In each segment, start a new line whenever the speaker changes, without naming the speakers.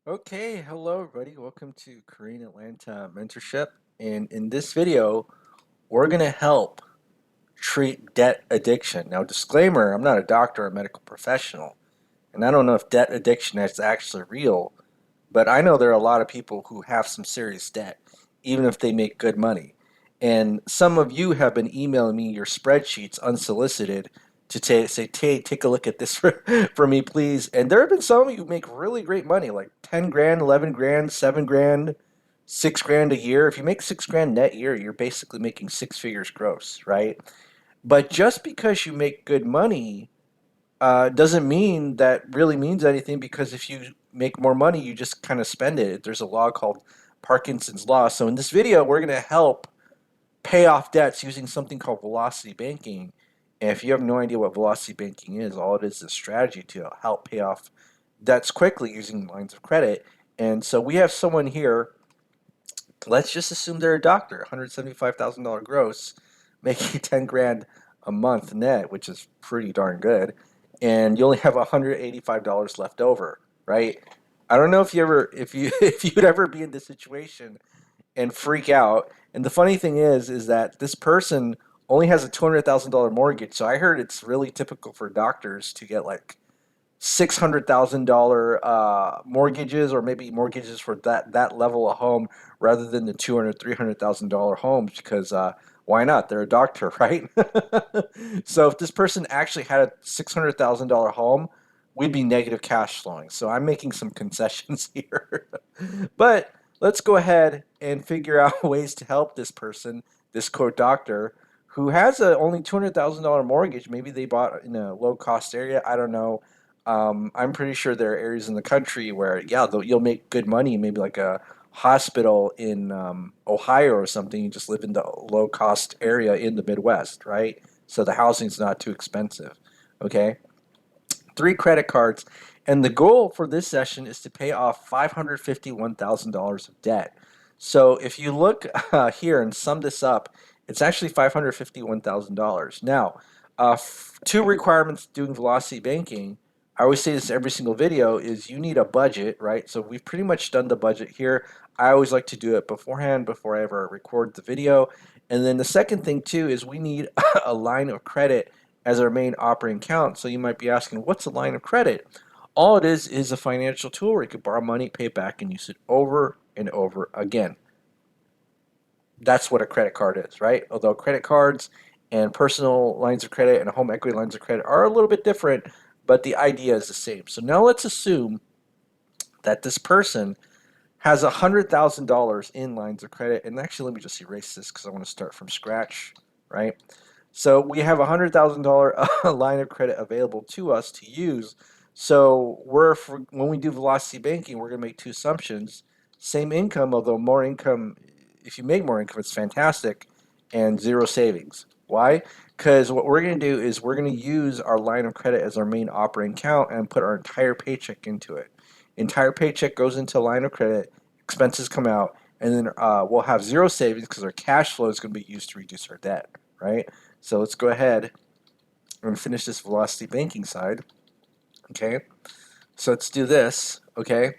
Okay, hello everybody. Welcome to Korean Atlanta Mentorship. And in this video, we're going to help treat debt addiction. Now, disclaimer, I'm not a doctor or medical professional, and I don't know if debt addiction is actually real, but I know there are a lot of people who have some serious debt, even if they make good money. And some of you have been emailing me your spreadsheets unsolicited to say, "Tay, take a look at this for me, please." And there have been some of you who make really great money, like 10 grand, 11 grand, 7 grand, 6 grand a year. If you make 6 grand net year, you're basically making six figures gross, right? But just because you make good money doesn't mean that really means anything, because if you make more money, you just kind of spend it. There's a law called Parkinson's law. So in this video, we're going to help pay off debts using something called velocity banking. And if you have no idea what velocity banking is, all it is a strategy to help pay off debts quickly using lines of credit. And so we have someone here. Let's just assume they're a doctor, $175,000 gross, making 10 grand a month net, which is pretty darn good. And you only have $185 left over, right? I don't know if you ever, if you'd ever be in this situation and freak out. And the funny thing is that this person only has a $200,000 mortgage. So I heard it's really typical for doctors to get like $600,000 mortgages, or maybe mortgages for that level of home, rather than the $300,000 homes, because why not? They're a doctor, right? So if this person actually had a $600,000 home, we'd be negative cash flowing. So I'm making some concessions here. But let's go ahead and figure out ways to help this person, this quote doctor, who has a only $200,000 mortgage. Maybe they bought in a low cost area. I don't know. I'm pretty sure there are areas in the country where, yeah, you'll make good money, maybe like a hospital in Ohio or something. You just live in the low cost area in the Midwest, right? So the housing's not too expensive. Okay. Three credit cards. And the goal for this session is to pay off $551,000 of debt. So if you look here and sum this up, it's actually $551,000. Now, two requirements doing velocity banking. I always say this every single video, is you need a budget, right? So we've pretty much done the budget here. I always like to do it beforehand before I ever record the video. And then the second thing too is we need a line of credit as our main operating account. So you might be asking, what's a line of credit? All it is a financial tool where you can borrow money, pay back, and use it over and over again. That's what a credit card is, right? Although credit cards and personal lines of credit and home equity lines of credit are a little bit different, but the idea is the same. So now let's assume that this person has $100,000 in lines of credit. And actually, let me just erase this because I want to start from scratch, right? So we have a $100,000 line of credit available to us to use. So when we do velocity banking, we're going to make two assumptions. Same income, although more income, if you make more income, it's fantastic, and zero savings. Why? Because what we're going to do is we're going to use our line of credit as our main operating account and put our entire paycheck into it. Entire paycheck goes into a line of credit, expenses come out, and then we'll have zero savings because our cash flow is going to be used to reduce our debt, right? So let's go ahead and finish this velocity banking side. Okay, so let's do this. Okay,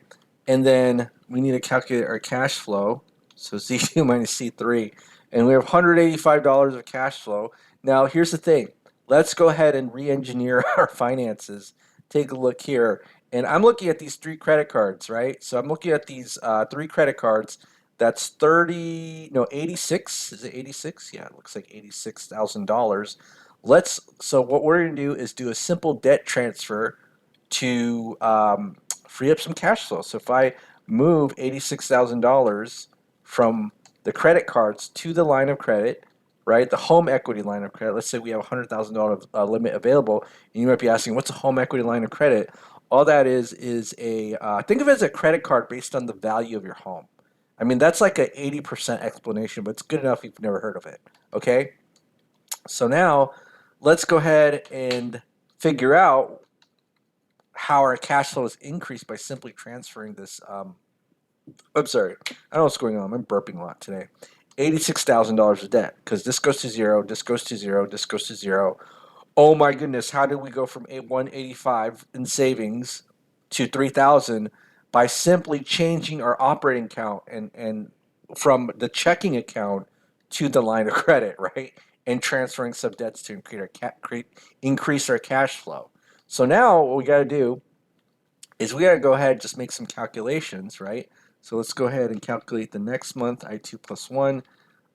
and then we need to calculate our cash flow. So C2 minus C3, and we have $185 of cash flow. Now here's the thing. Let's go ahead and re-engineer our finances. Take a look here, and I'm looking at these three credit cards, right? So I'm looking at these three credit cards. That's 86. Is it 86? Yeah, it looks like $86,000. So what we're going to do is do a simple debt transfer to free up some cash flow. So if I move $86,000 from the credit cards to the line of credit, right, the home equity line of credit, let's say we have a $100,000 limit available, and you might be asking, what's a home equity line of credit? All that is a think of it as a credit card based on the value of your home. I mean, that's like an 80% explanation, but it's good enough if you've never heard of it. Okay? So now let's go ahead and figure out how our cash flow is increased by simply transferring this. I'm sorry, I don't know what's going on. I'm burping a lot today. $86,000 of debt, because this goes to zero, this goes to zero, this goes to zero. Oh my goodness, how did we go from 185 in savings to 3,000? by simply changing our operating account and from the checking account to the line of credit, right? And transferring some debts to increase our cash flow. So now what we got to do is we got to go ahead and just make some calculations, right? So let's go ahead and calculate the next month, I2 plus 1,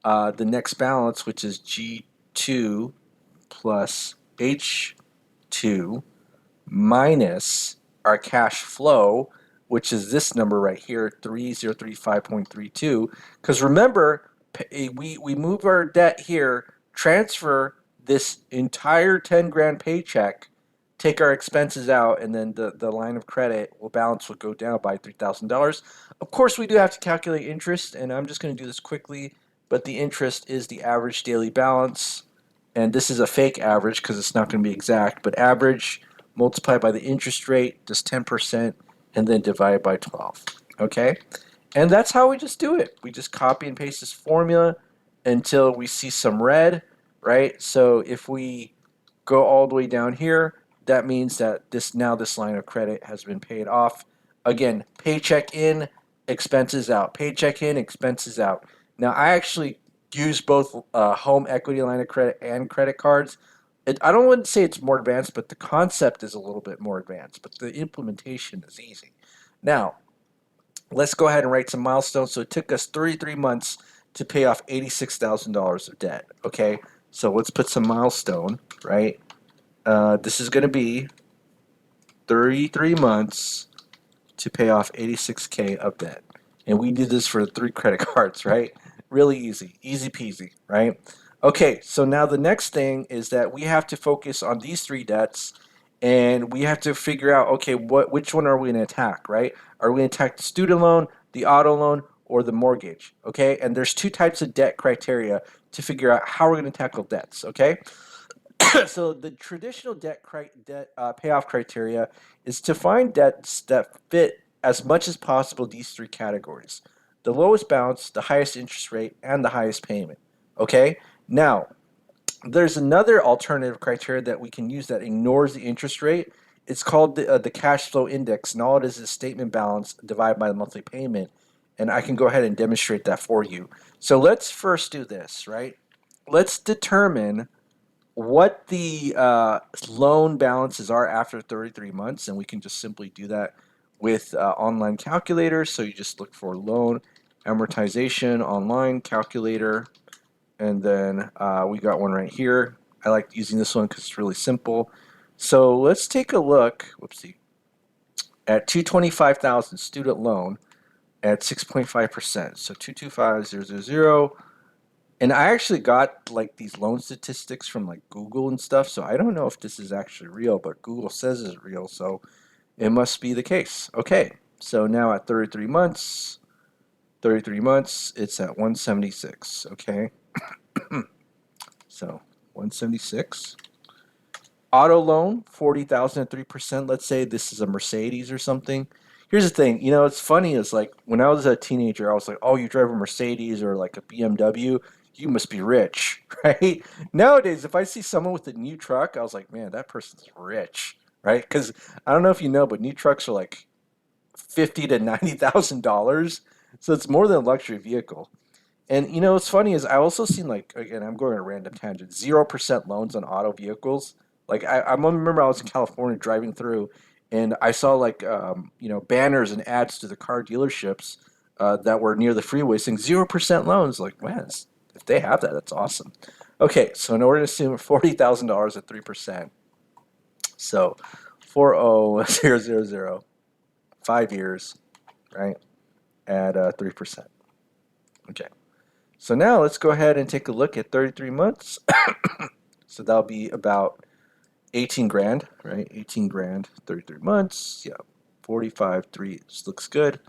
the next balance, which is G2 plus H2 minus our cash flow, which is this number right here, 3035.32. Because remember, we move our debt here, transfer this entire 10 grand paycheck, take our expenses out, and then the line of credit balance will go down by $3,000. Of course, we do have to calculate interest, and I'm just going to do this quickly, but the interest is the average daily balance. And this is a fake average because it's not going to be exact, but average multiplied by the interest rate, just 10%, and then divide by 12. Okay? And that's how we just do it. We just copy and paste this formula until we see some red, right? So if we go all the way down here, that means that this line of credit has been paid off. Again, paycheck in, expenses out. Paycheck in, expenses out. Now, I actually use both home equity line of credit and credit cards. I don't want to say it's more advanced, but the concept is a little bit more advanced, but the implementation is easy. Now, let's go ahead and write some milestones. So it took us 33 months to pay off $86,000 of debt. Okay, so let's put some milestone, right? This is going to be 33 months to pay off 86K of debt. And we did this for 3 credit cards, right? Really easy, easy peasy, right? Okay, so now the next thing is that we have to focus on these 3 debts, and we have to figure out, okay, which one are we going to attack, right? Are we going to attack the student loan, the auto loan, or the mortgage? Okay, and there's 2 types of debt criteria to figure out how we're going to tackle debts. Okay, so the traditional payoff criteria is to find debts that fit as much as possible these 3 categories: the lowest balance, the highest interest rate, and the highest payment. Okay, now there's another alternative criteria that we can use that ignores the interest rate. It's called the cash flow index, and all it is statement balance divided by the monthly payment. And I can go ahead and demonstrate that for you. So let's first do this, right? Let's determine what the loan balances are after 33 months, and we can just simply do that with online calculators. So you just look for loan amortization online calculator, and then we got one right here. I like using this one because it's really simple. So let's take a look, whoopsie, at 225,000 student loan at 6.5%. So 225000. And I actually got like these loan statistics from like Google and stuff, so I don't know if this is actually real, but Google says it's real, so it must be the case. Okay, so now at 33 months, it's at 176. Okay, so 176. Auto loan, 40,000 at 3%. Let's say this is a Mercedes or something. Here's the thing, it's funny is like when I was a teenager, I was like, oh, you drive a Mercedes or like a BMW, you must be rich, right? Nowadays, if I see someone with a new truck, I was like, man, that person's rich, right? Because I don't know if you know, but new trucks are like $50,000 to $90,000, so it's more than a luxury vehicle. And what's funny is I also seen, like, again, I'm going on a random tangent, 0% loans on auto vehicles. Like I remember I was in California driving through, and I saw like banners and ads to the car dealerships that were near the freeway saying 0% loans. Like, man, if they have that, that's awesome. Okay, so in order to assume $40,000 at 3%, so 40000, 5 years, right, at 3%. Okay. So now let's go ahead and take a look at 33 months. So that'll be about 18 grand, right? 18 grand, 33 months. Yeah, 45, 3. This looks good.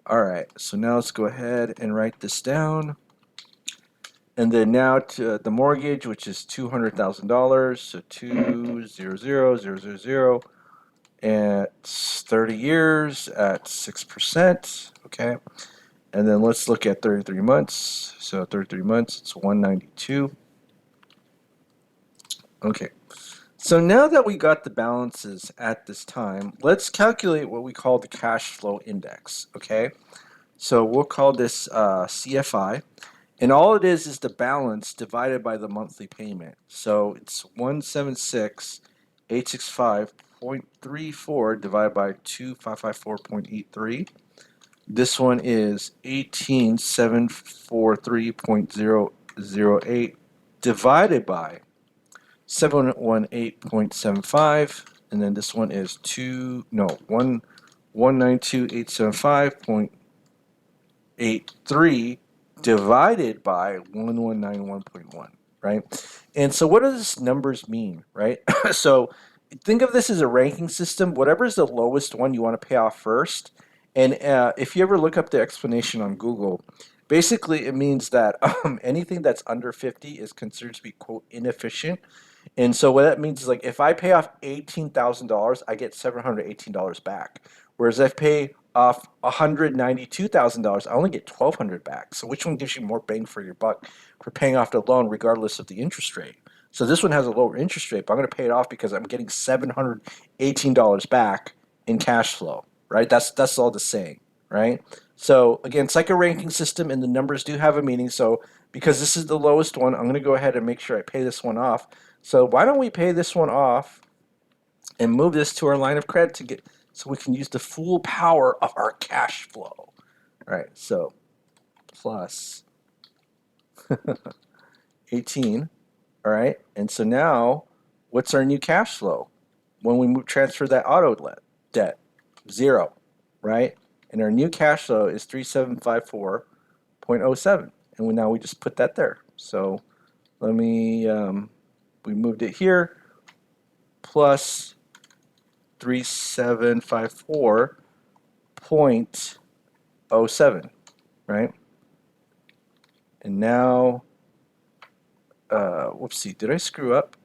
All right, so now let's go ahead and write this down. And then now to the mortgage, which is $200,000. So 200,000 at 30 years at 6%. Okay. And then let's look at 33 months. So 33 months, it's 192. Okay. So now that we got the balances at this time, let's calculate what we call the cash flow index, okay? So we'll call this CFI, and all it is the balance divided by the monthly payment. So it's 176,865.34 divided by 2,554.83. This one is 18,743.008 divided by 718.75, and then this one is 192,875.83 divided by 1191.1, right? And so what do these numbers mean, right? So think of this as a ranking system. Whatever is the lowest one you want to pay off first. And if you ever look up the explanation on Google, basically it means that anything that's under 50 is considered to be, quote, inefficient. And so what that means is, like, if I pay off $18,000, I get $718 back. Whereas if I pay off $192,000, I only get $1,200 back. So which one gives you more bang for your buck for paying off the loan, regardless of the interest rate? So this one has a lower interest rate, but I'm going to pay it off because I'm getting $718 back in cash flow. Right? That's all the same. Right? So again, it's like a ranking system, and the numbers do have a meaning. So because this is the lowest one, I'm going to go ahead and make sure I pay this one off. So why don't we pay this one off and move this to our line of credit to get so we can use the full power of our cash flow. All right, so plus 18. All right, and so now what's our new cash flow when we transfer that auto debt? 0, right? And our new cash flow is 3754.07, and now we just put that there. So let me we moved it here, plus 3754.07, right? And now, whoopsie, did I screw up?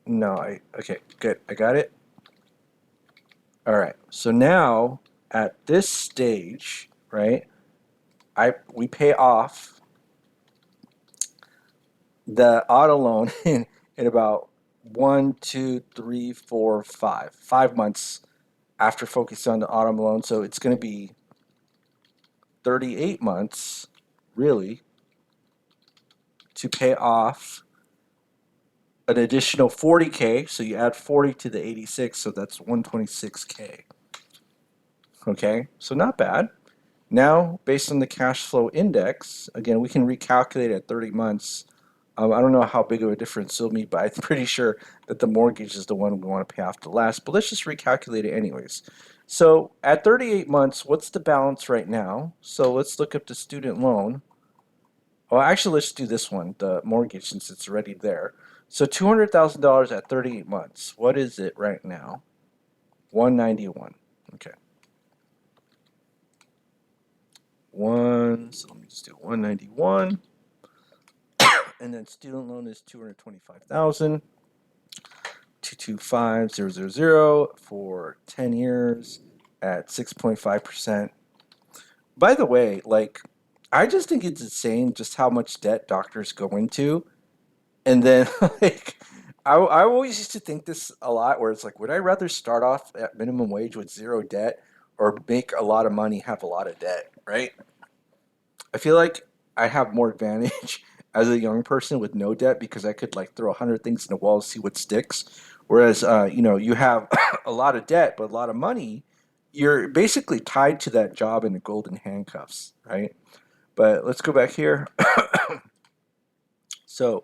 No, okay, good, I got it. All right, so now at this stage, right, we pay off the auto loan in about 5 months after focusing on the auto loan. So it's going to be 38 months, really, to pay off an additional 40K. So you add 40 to the 86, so that's 126K. Okay, so not bad. Now, based on the cash flow index, again, we can recalculate at 30 months. I don't know how big of a difference it'll be, but I'm pretty sure that the mortgage is the one we want to pay off the last. But let's just recalculate it anyways. So at 38 months, what's the balance right now? So let's look up the student loan. Well, actually, let's do this one, the mortgage, since it's already there. So $200,000 at 38 months. What is it right now? 191. Okay. So let me just do 191. And then student loan is 225,000. 225,000 for 10 years at 6.5%. By the way, like, I just think it's insane just how much debt doctors go into. And then, like, I always used to think this a lot, where it's like, would I rather start off at minimum wage with zero debt or make a lot of money, have a lot of debt, right? I feel like I have more advantage as a young person with no debt because I could, like, throw 100 things in the wall to see what sticks. Whereas, you have a lot of debt but a lot of money, you're basically tied to that job in the golden handcuffs, right? But let's go back here. So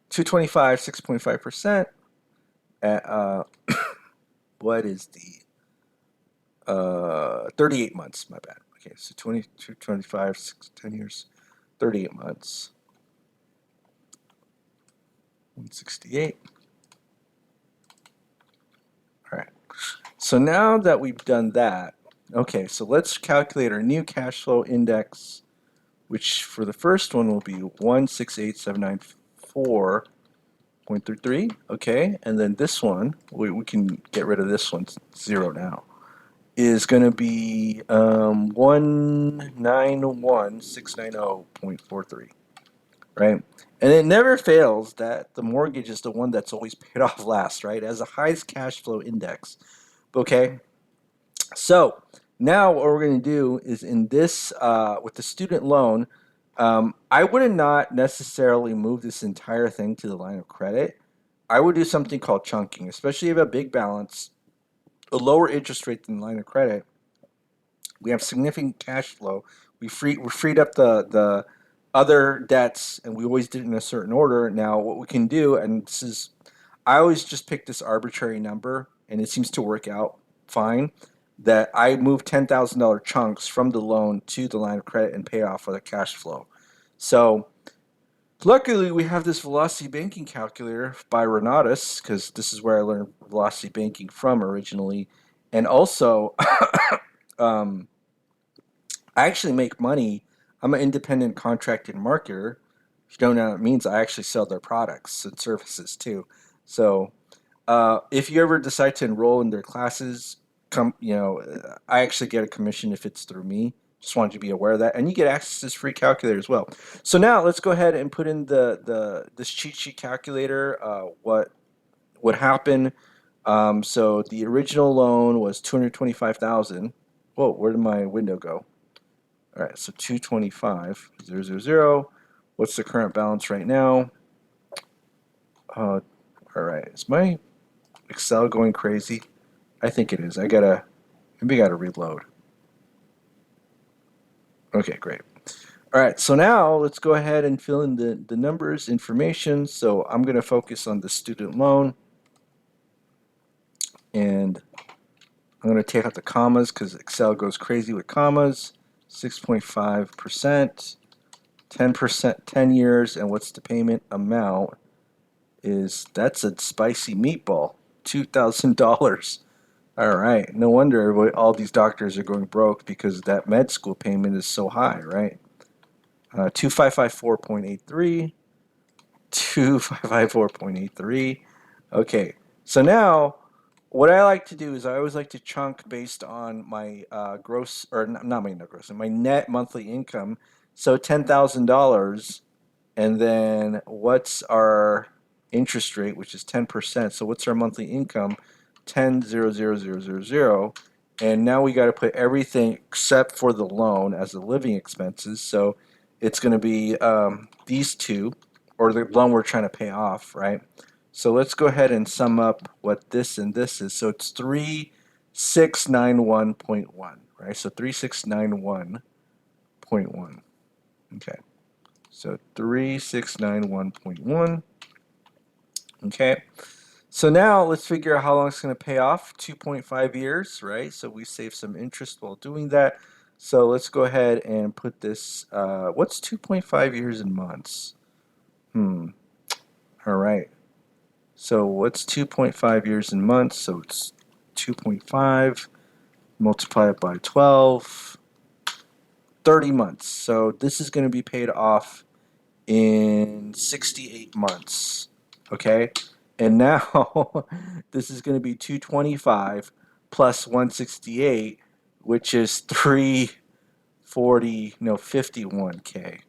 225, 6.5% at what is the 38 months, my bad. Okay, so 22, 25, 6, 10 years, 38 months. 168. All right. So now that we've done that, okay, so let's calculate our new cash flow index, which for the first one will be 168,794.33. Okay, and then this one, we can get rid of this one, 0 now, is going to be 191,690.43. right? And it never fails that the mortgage is the one that's always paid off last, right? It has the highest cash flow index. Okay, so now what we're going to do is in this with the student loan, I would not necessarily move this entire thing to the line of credit. I would do something called chunking, especially if you have a big balance, a lower interest rate than the line of credit. We have significant cash flow. We freed up the other debts, and we always did it in a certain order. Now, what we can do, and this is, I always just pick this arbitrary number, and it seems to work out fine. That I move $10,000 chunks from the loan to the line of credit and pay off for the cash flow. So luckily, we have this velocity banking calculator by Radus because this is where I learned velocity banking from originally, and also um, I actually make money. I'm an independent contracted marketer. If you don't know what it means, I actually sell their products and services too. So if you ever decide to enroll in their classes, I actually get a commission if it's through me. Just wanted you to be aware of that, and you get access to this free calculator as well. So now let's go ahead and put in the this cheat sheet calculator. What would happen? So the original loan was 225,000. Whoa, where did my window go? All right, so 225,000. What's the current balance right now? All right, is my Excel going crazy? I think it is. Maybe I gotta reload. Okay, great. All right, so now let's go ahead and fill in the numbers, information. So I'm gonna focus on the student loan, and I'm gonna take out the commas because Excel goes crazy with commas. 6.5%, 10%, 10 years, and what's the payment amount? That's a spicy meatball, $2,000. All right, no wonder all these doctors are going broke because that med school payment is so high, right? 2554.83, 2554.83. Okay, so now what I like to do is I always like to chunk based on my gross, or not my net gross, my net monthly income. So $10,000, and then what's our interest rate, which is 10%. So what's our monthly income? 10,000,000. And now we got to put everything except for the loan as the living expenses. So it's going to be these two, or the loan we're trying to pay off, right? So let's go ahead and sum up what this and this is. So it's 3691.1, right? So 3691.1. Okay. So 3691.1. Okay. So now let's figure out how long it's going to pay off. 2.5 years, right? So we save some interest while doing that. So let's go ahead and put this. What's 2.5 years in months? All right. So what's 2.5 years in months? So it's 2.5 multiplied by 12, 30 months. So this is going to be paid off in 68 months. Okay? And now this is going to be 225 plus 168, which is 340, no, 51K.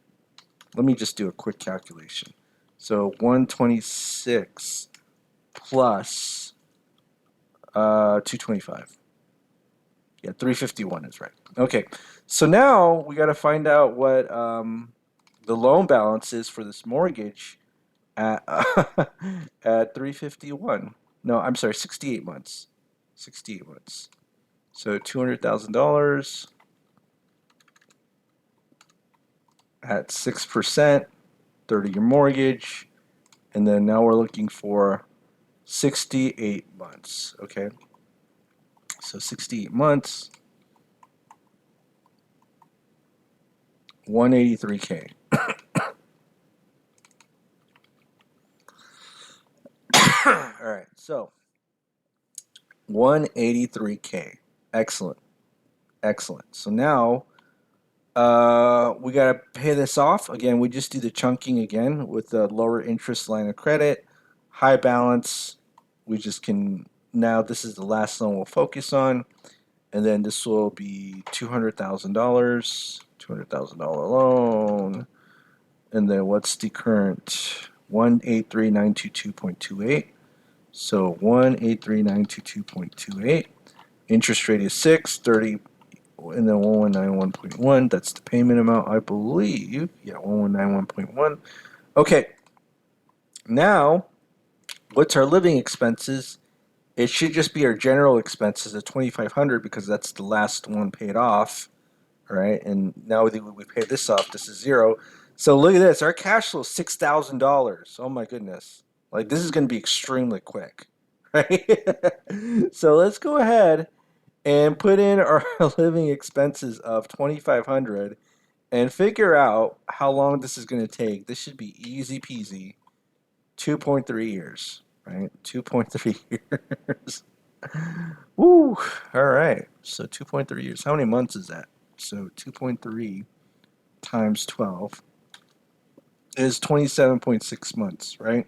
Let me just do a quick calculation. So 126 plus 225. Yeah, 351 is right. Okay. So now we got to find out what the loan balance is for this mortgage at at 351. No, I'm sorry, 68 months. 68 months. So $200,000 at 6%, 30-year mortgage, and then now we're looking for 68 months. Okay, so 68 months, 183K. All right, so 183K. Excellent, excellent. So now we got to pay this off. Again, we just do the chunking again with the lower interest line of credit, high balance. We just can, now this is the last loan we'll focus on. And then this will be $200,000, $200,000 loan. And then what's the current? 183,922.28. So 183,922.28. Interest rate is 6.30, and then 1191.1. That's the payment amount, I believe. Yeah, 1191.1. Okay, now what's our living expenses? It should just be our general expenses at 2,500 because that's the last one paid off, right? And now that we pay this off, this is zero. So look at this. Our cash flow is $6,000. Oh my goodness! Like this is going to be extremely quick, right? So let's go ahead and put in our living expenses of 2,500 and figure out how long this is going to take. This should be easy peasy. 2.3 years, right? 2.3 years. Woo! All right. So 2.3 years. How many months is that? So 2.3 times 12 is 27.6 months, right?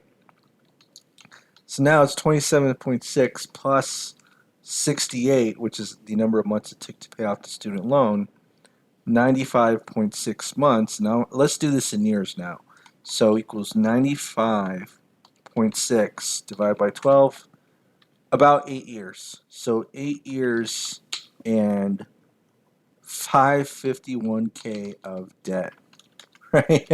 So now it's 27.6 plus 68, which is the number of months it took to pay off the student loan, 95.6 months. Now let's do this in years now. So equals 95.6 divided by 12, about 8 years. So 8 years and 551K of debt, right?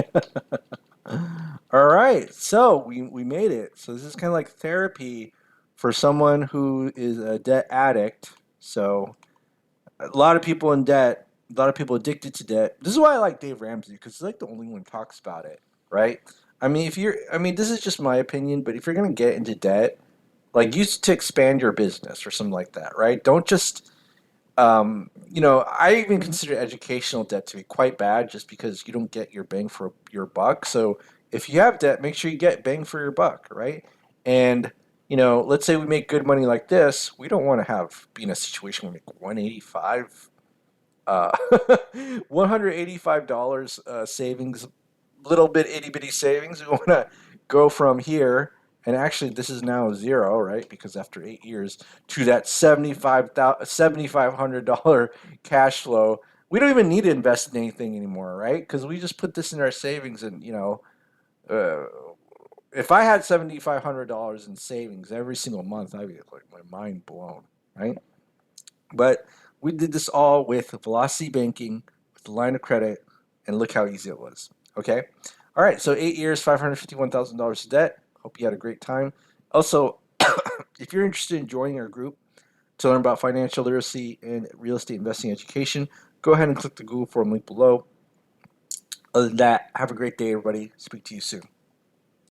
All right, so we made it. So this is kind of like therapy for someone who is a debt addict. So a lot of people in debt, a lot of people addicted to debt. This is why I like Dave Ramsey because he's like the only one who talks about it, right? I mean, this is just my opinion, but if you're gonna get into debt, like use it to expand your business or something like that, right? Don't just I even consider educational debt to be quite bad just because you don't get your bang for your buck. So if you have debt, make sure you get bang for your buck, right? And let's say we make good money like this, we don't want to have be in a situation where we make 185 uh $185 savings, little bit itty bitty savings. We want to go from here, and actually this is now zero, right? Because after 8 years to that $7,500 cash flow, we don't even need to invest in anything anymore, right? Because we just put this in our savings, and uh, if I had $7,500 in savings every single month, I'd be like my mind blown, right? But we did this all with Velocity Banking, with the line of credit, and look how easy it was. Okay? All right, so 8 years, $551,000 of debt. Hope you had a great time. Also, if you're interested in joining our group to learn about financial literacy and real estate investing education, go ahead and click the Google form link below. Other than that, have a great day, everybody. Speak to you soon.